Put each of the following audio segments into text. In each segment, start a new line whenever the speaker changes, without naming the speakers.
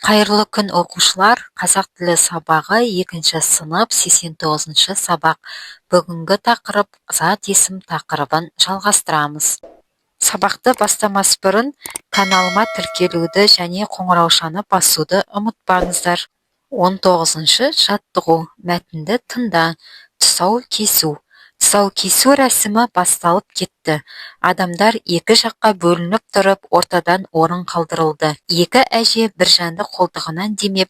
Қайырлы күн оқушылар, қазақ тілі сабағы 2 сынып 89 сабақ. Бүгінгі тақырып зат есім тақырыбын жалғастырамыз. Сабақты бастамас бұрын каналыма тіркелуді және қоңыраушаны басуды ұмытпаңыздар. 19 жаттығу мәтінді тыңда. Тұсау кесу. Тұсау кесу рәсімі басталып кетті. Адамдар екі жаққа бөлініп тұрып, ортадан орын қалдырылды. Екі әже Біржанды қолтығынан демеп,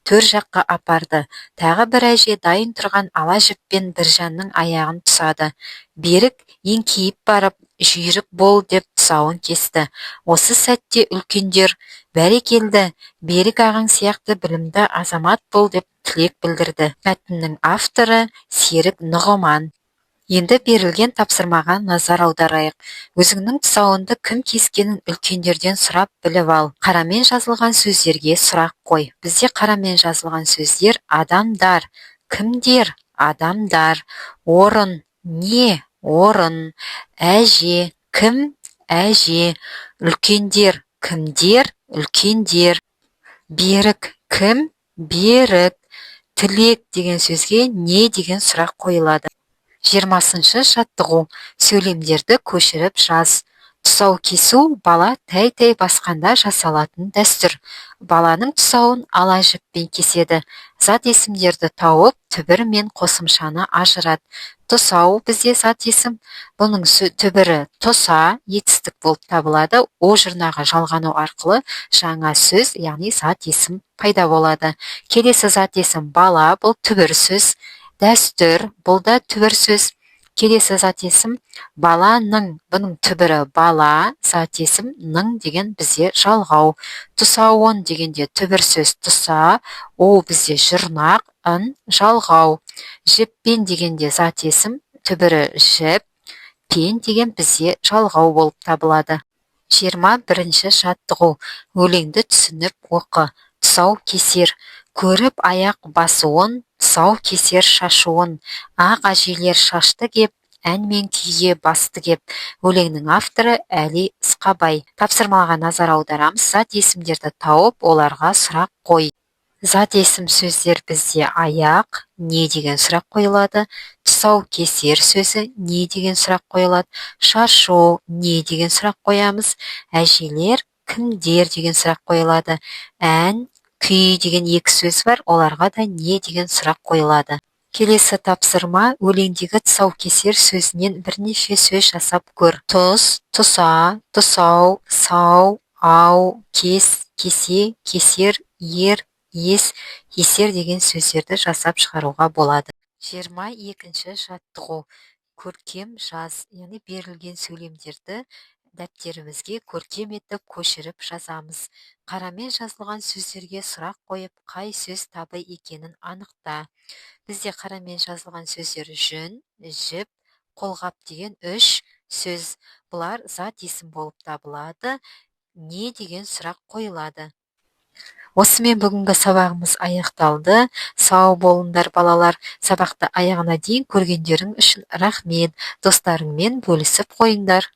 төр жаққа апарды. Тағы бір әже дайын тұрған ала жіппен Біржанның аяғын тұсады. Берік еңкейіп барып, жүйрік бол деп тұсауын кесті. Осы сәтте үлкендер, бәрекелді, Берік ағаң сияқты білімді азамат бол деп тілек білдірді. Мәтіннің авторы Серік Нұғыман. Енді берілген тапсырмаға назар аударайық. Өзіңнің тұсауынды кім кескенін үлкендерден сұрап біліп ал. Қарамен жазылған сөздерге сұрақ қой. Бізде қарамен жазылған сөздер адамдар. Кімдер? Адамдар. Орын. Не? Орын. Әже. Кім? Әже. Үлкендер. Кімдер? Үлкендер. Берік. Кім? Берік. Тілек деген сөзге не деген сұрақ қойылады. 20 жаттығу. Сөйлемдерді көшіріп жаз. Тұсау кесу бала тәй-тәй басқанда жасалатын дәстүр. Баланың тұсауын ала жіппен кеседі. Зат есімдерді тауып, түбір мен қосымшаны ажырат. Тұсау бізде зат есім. Бұның түбірі тұса, етістік болып табылады. О жұрнағы жалғану арқылы жаңа сөз, яғни зат есім пайда болады. Келесі зат есім бала, бұл түбір сөз. Дәстүр, бұл да түбір сөз. Келесі зат есім баланың, бұның түбірі бала, зат есім ның деген бізде жалғау. Тұсауын дегенде түбір сөз тұса, о бізде жұрнақ, ын жалғау. Жіппен дегенде зат есім түбірі жіп, пен деген бізде жалғау болып табылады. 21 жаттығу. Өлеңді түсініп оқы. Тұсау кесер. Көріп аяқ басуын, тұсау кесер шашуын. Ақ әжелер шашты кеп, ән мен күйге басты кеп. Өлеңнің авторы Әли Ысқабай. Тапсырмаға назар аударамыз. Зат есімдерді тауып, оларға сұрақ қой. Зат есім сөздер бізде аяқ, не деген сұрақ қойылады. Тұсау кесер сөзі, не деген сұрақ қойылады. Шашу, не деген сұрақ қоямыз. Әжелер, кімдер деген сұрақ қойылады. Ән, күй деген екі сөз бар, оларға да не деген сұрақ қойылады. Келесі тапсырма, өлеңдегі тұсау кесер сөзінен бірнеше сөз жасап көр. Тұс, тұса, тұсау, сау, ау, кес, кесе, кесер, ер, ес, есер деген сөздерді жасап шығаруға болады. 22 жаттығу. Көркем жаз, яғни берілген сөйлемдерді дәптерімізге көркем етіп көшіріп жазамыз. Қарамен жазылған сөздерге сұрақ қойып, қай сөз табы екенін анықта. Бізде қарамен жазылған сөздер жүн, жіп, қолғап деген 3 сөз. Бұлар зат есім болып табылады. Не деген сұрақ қойылады. Осымен бүгінгі сабағымыз аяқталды. Сау болыңдар балалар. Сабақты аяғына дейін көргендерің үшін рахмет. Достарыңмен бөлісіп қойыңдар.